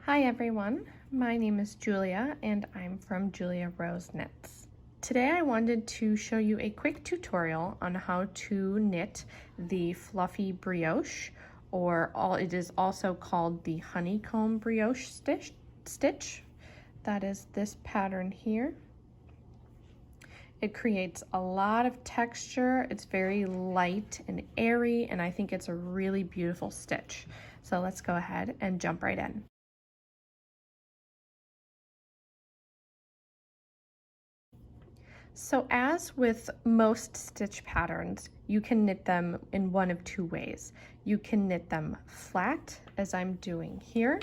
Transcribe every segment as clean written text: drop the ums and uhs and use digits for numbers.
Hi everyone, my name is Julia and I'm from Giulia Rose Knits. Today I wanted to show you a quick tutorial on how to knit the fluffy brioche, it is also called the honeycomb brioche stitch. That is this pattern here. It creates a lot of texture, it's very light and airy, and I think it's a really beautiful stitch. So let's go ahead and jump right in. So as with most stitch patterns, you can knit them in one of two ways. You can knit them flat, as I'm doing here,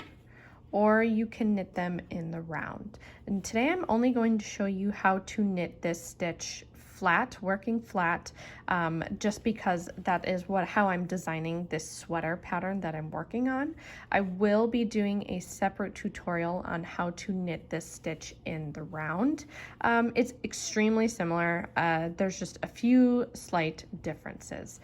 or you can knit them in the round. And today I'm only going to show you how to knit this stitch flat, working flat, just because that is how I'm designing this sweater pattern that I'm working on. I will be doing a separate tutorial on how to knit this stitch in the round. It's extremely similar. There's just a few slight differences.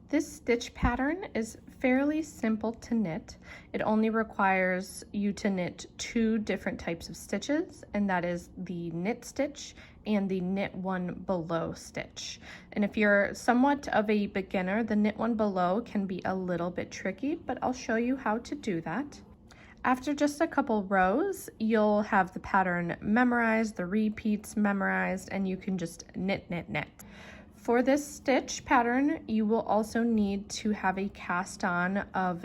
This stitch pattern is fairly simple to knit. It only requires you to knit two different types of stitches, and that is the knit stitch and the knit one below stitch. And if you're somewhat of a beginner, the knit one below can be a little bit tricky, but I'll show you how to do that. After just a couple rows, you'll have the pattern memorized, the repeats memorized, and you can just knit, knit, knit. For this stitch pattern, you will also need to have a cast on of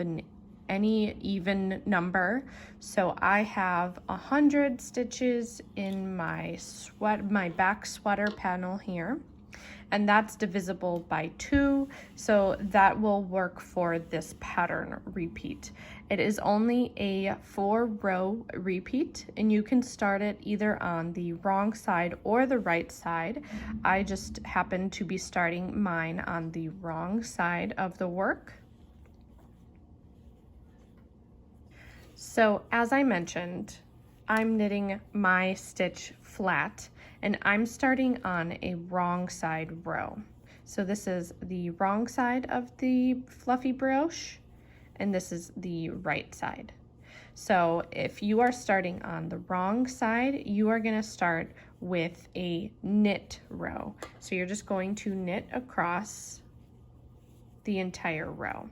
any even number. So I have 100 stitches in my back sweater panel here, and that's divisible by 2, so that will work for this pattern repeat. It is only a 4-row repeat, and you can start it either on the wrong side or the right side. I just happen to be starting mine on the wrong side of the work. So as I mentioned, I'm knitting my stitch flat, and I'm starting on a wrong side row. So this is the wrong side of the fluffy brioche, and this is the right side. So if you are starting on the wrong side, you are going to start with a knit row. So you're just going to knit across the entire row.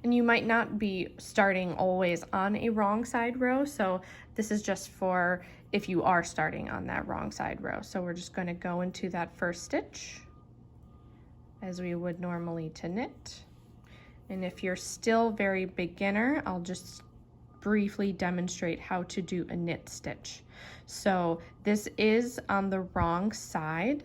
And you might not be starting always on a wrong side row, so this is just for if you are starting on that wrong side row. So we're just going to go into that first stitch as we would normally to knit. And if you're still very beginner, I'll just briefly demonstrate how to do a knit stitch. So this is on the wrong side.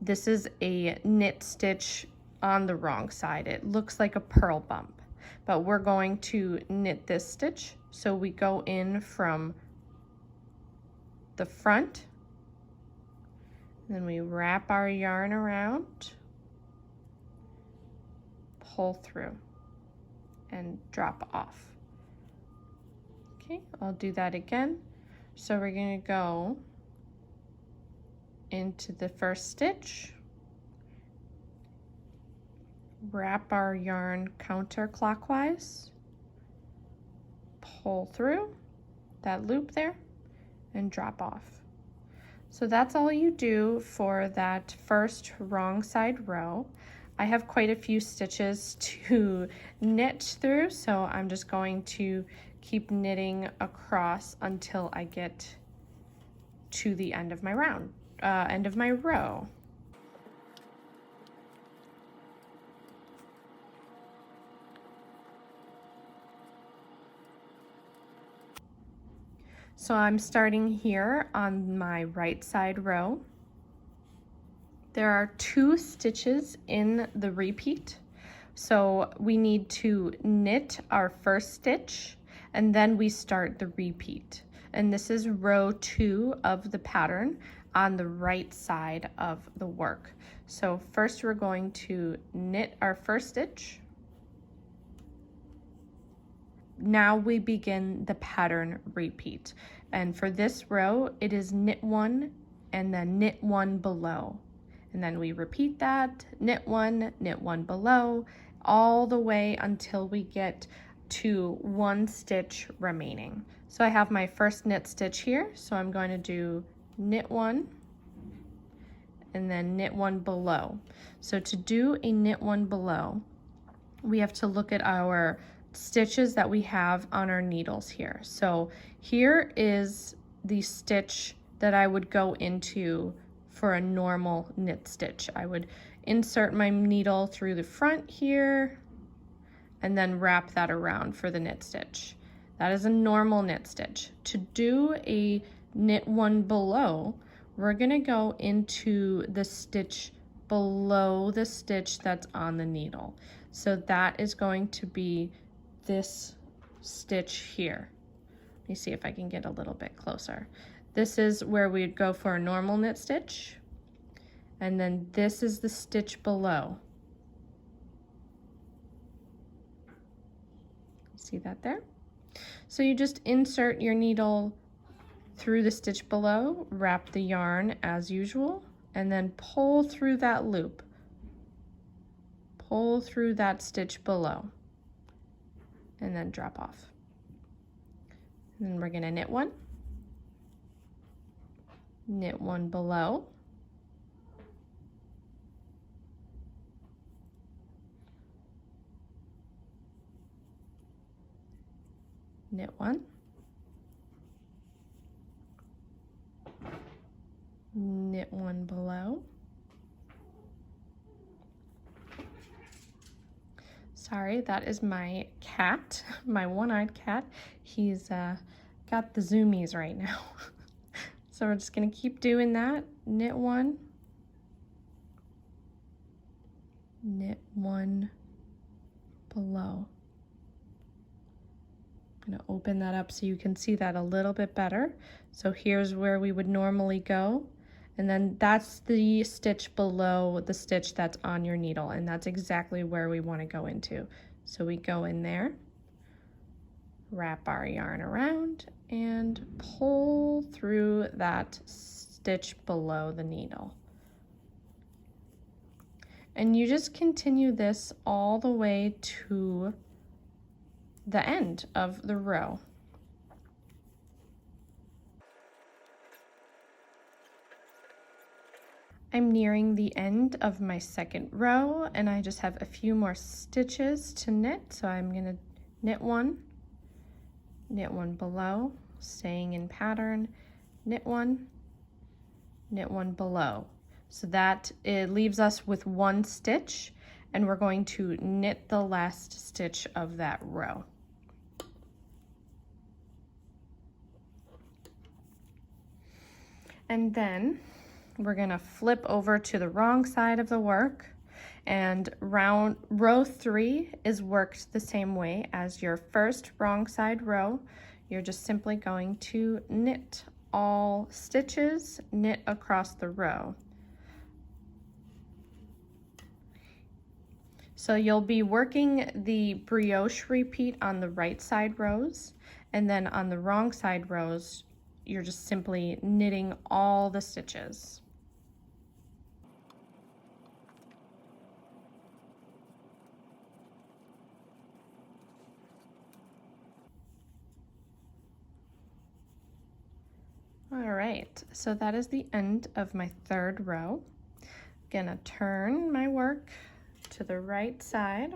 This is a knit stitch on the wrong side. It looks like a purl bump, but we're going to knit this stitch. So we go in from the front, then we wrap our yarn around, pull through, and drop off. Okay, I'll do that again. So we're going to go into the first stitch, wrap our yarn counterclockwise, pull through that loop there, and drop off. So that's all you do for that first wrong side row. I have quite a few stitches to knit through, so I'm just going to keep knitting across until I get to the end of my row. So I'm starting here on my right side row. There are 2 stitches in the repeat, so we need to knit our first stitch and then we start the repeat. And this is row 2 of the pattern on the right side of the work. So first we're going to knit our first stitch. Now we begin the pattern repeat, and for this row it is knit 1 and then knit 1 below, and then we repeat that, knit 1 below, all the way until we get to 1 stitch remaining. So I have my first knit stitch here, so I'm going to do knit 1 and then knit 1 below. So to do a knit 1 below, we have to look at our stitches that we have on our needles here. So here is the stitch that I would go into for a normal knit stitch. I would insert my needle through the front here and then wrap that around for the knit stitch. That is a normal knit stitch. To do a knit 1 below, we're gonna go into the stitch below the stitch that's on the needle. So that is going to be this stitch here. Let me see if I can get a little bit closer. This is where we'd go for a normal knit stitch. And then this is the stitch below. See that there? So you just insert your needle through the stitch below, wrap the yarn as usual, and then pull through that loop. Pull through that stitch below, and then drop off. And then we're gonna knit 1, knit 1 below, knit 1, knit 1 below. Sorry, that is my cat, my one-eyed cat. He's got the zoomies right now. So we're just gonna keep doing that. Knit 1, knit 1 below. I'm gonna open that up so you can see that a little bit better. So here's where we would normally go. And then that's the stitch below the stitch that's on your needle, and that's exactly where we want to go into. So we go in there, wrap our yarn around, and pull through that stitch below the needle. And you just continue this all the way to the end of the row. I'm nearing the end of my second row, and I just have a few more stitches to knit. So I'm gonna knit 1, knit 1 below, staying in pattern, knit 1, knit 1 below. So that it leaves us with 1 stitch, and we're going to knit the last stitch of that row. And then we're gonna flip over to the wrong side of the work, and row 3 is worked the same way as your first wrong side row. You're just simply going to knit all stitches, knit across the row. So you'll be working the brioche repeat on the right side rows, and then on the wrong side rows, you're just simply knitting all the stitches. All right, so that is the end of my third row. Gonna turn my work to the right side.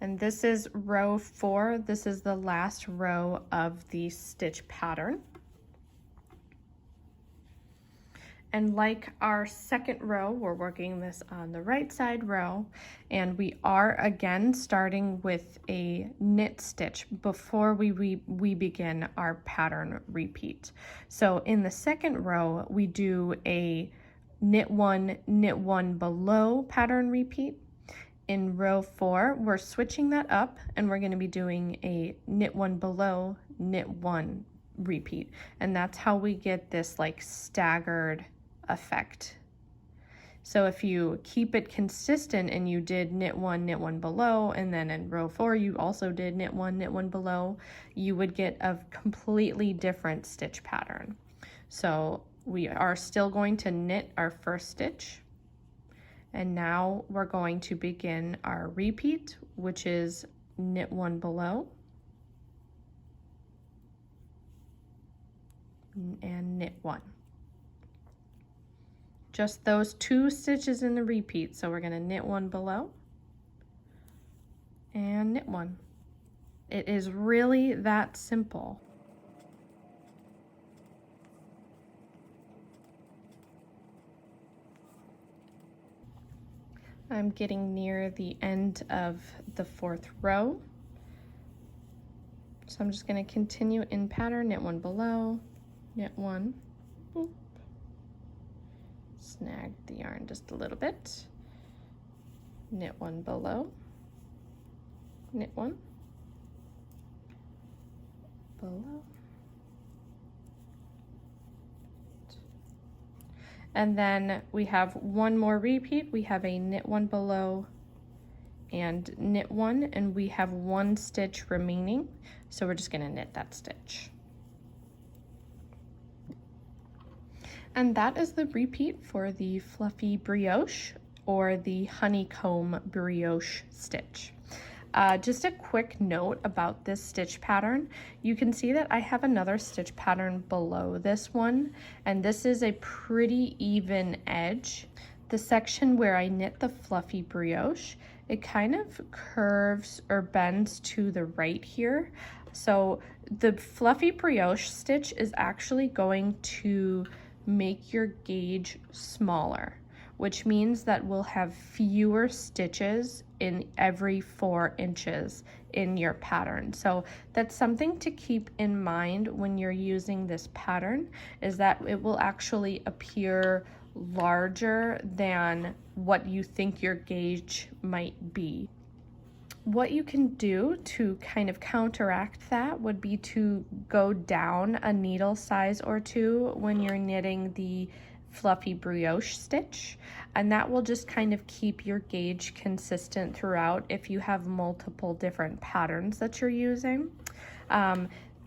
And this is row 4. This is the last row of the stitch pattern. And like our second row, we're working this on the right side row, and we are again starting with a knit stitch before we begin our pattern repeat. So in the second row, we do a knit 1 below pattern repeat. In row 4, we're switching that up, and we're going to be doing a knit 1 below, knit 1 repeat. And that's how we get this like staggered effect. So if you keep it consistent and you did knit 1 below, and then in row 4 you also did knit 1 below, you would get a completely different stitch pattern. So we are still going to knit our first stitch, and now we're going to begin our repeat, which is knit one below, and knit one. Just those 2 stitches in the repeat. So we're going to knit one below and knit one. It is really that simple. I'm getting near the end of the 4th row. So I'm just going to continue in pattern, knit one below, knit one, boop, snag the yarn just a little bit, knit one below, knit one, below, and then we have one more repeat. We have a knit one below and knit one, and we have 1 stitch remaining, so we're just going to knit that stitch. And that is the repeat for the fluffy brioche or the honeycomb brioche stitch. Just a quick note about this stitch pattern. You can see that I have another stitch pattern below this one, and this is a pretty even edge. The section where I knit the fluffy brioche, it kind of curves or bends to the right here. So the fluffy brioche stitch is actually going to make your gauge smaller, which means that we'll have fewer stitches in every 4 inches in your pattern. So that's something to keep in mind when you're using this pattern, is that it will actually appear larger than what you think your gauge might be. What you can do to kind of counteract that would be to go down a needle size or 2 when you're knitting the fluffy brioche stitch, and that will just kind of keep your gauge consistent throughout if you have multiple different patterns that you're using.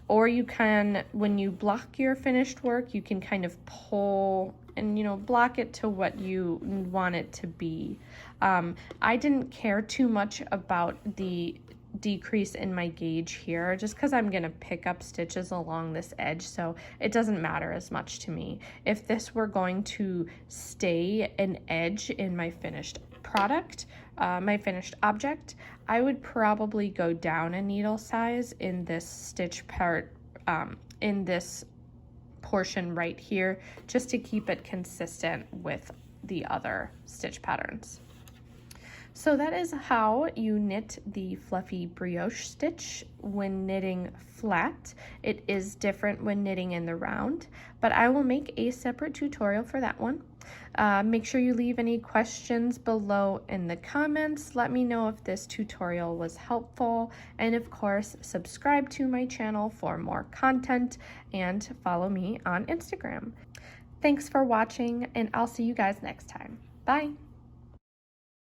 Or you can, when you block your finished work, you can kind of pull and, block it to what you want it to be. I didn't care too much about the decrease in my gauge here, just because I'm going to pick up stitches along this edge, so it doesn't matter as much to me. If this were going to stay an edge in my finished product, my finished object, I would probably go down a needle size in this stitch part, in this portion right here, just to keep it consistent with the other stitch patterns. So that is how you knit the fluffy brioche stitch when knitting flat. It is different when knitting in the round, but I will make a separate tutorial for that one. Make sure you leave any questions below in the comments. Let me know if this tutorial was helpful, and of course, subscribe to my channel for more content and follow me on Instagram. Thanks for watching, and I'll see you guys next time. Bye!